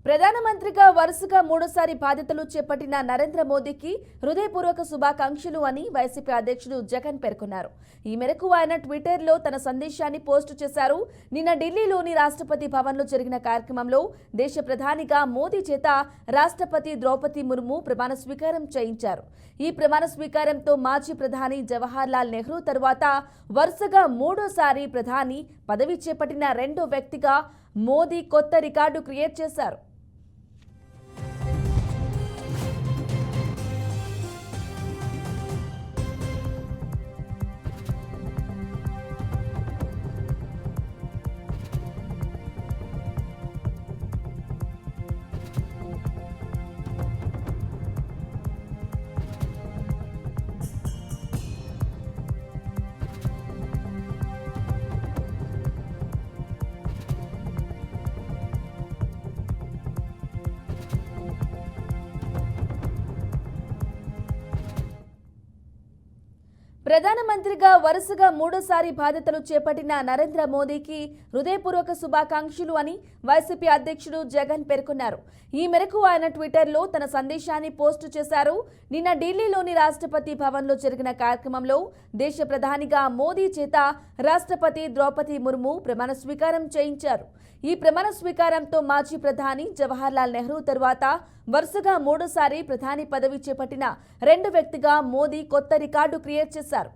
ప్రధానమంత్రిగా వరుసగా మూడోసారి బాధ్యతలు చేపట్టిన నరేంద్ర మోదీకి హృదయపూర్వక శుభాకాంక్షలు అని వైసీపీ అధ్యక్షుడు జగన్ పేర్కొన్నారు. ఈ మేరకు ఆయన ట్విట్టర్లో తన సందేశాన్ని పోస్టు చేశారు. నిన్న ఢిల్లీలోని రాష్ట్రపతి భవన్లో జరిగిన కార్యక్రమంలో దేశ ప్రధానిగా మోదీ చేత రాష్ట్రపతి ద్రౌపది ముర్ము ప్రమాణ స్వీకారం చేయించారు. ఈ ప్రమాణ స్వీకారంతో మాజీ ప్రధాని జవహర్లాల్ నెహ్రూ తర్వాత వరుసగా మూడోసారి ప్రధాని పదవి చేపట్టిన రెండో వ్యక్తిగా మోదీ కొత్త రికార్డు క్రియేట్ చేశారు. ప్రధానమంత్రిగా వరుసగా మూడోసారి బాధ్యతలు చేపట్టిన నరేంద్ర మోదీకి హృదయపూర్వక శుభాకాంక్షలు అని వైసీపీ అధ్యక్షుడు జగన్ పేర్కొన్నారు. ఈ మేరకు ఆయన ట్విట్టర్లో తన సందేశాన్ని పోస్టు చేశారు. నిన్న ఢిల్లీలోని రాష్ట్రపతి భవన్లో జరిగిన కార్యక్రమంలో దేశ ప్రధానిగా మోదీ చేత రాష్ట్రపతి ద్రౌపది ముర్ము ప్రమాణ స్వీకారం చేయించారు. ఈ ప్రమాణ స్వీకారంతో మాజీ ప్రధాని జవహర్లాల్ నెహ్రూ తర్వాత వరుసగా మూడోసారి ప్రధాని పదవి చేపట్టిన రెండో వ్యక్తిగా మోదీ కొత్త రికార్డు క్రియేట్ చేశారు.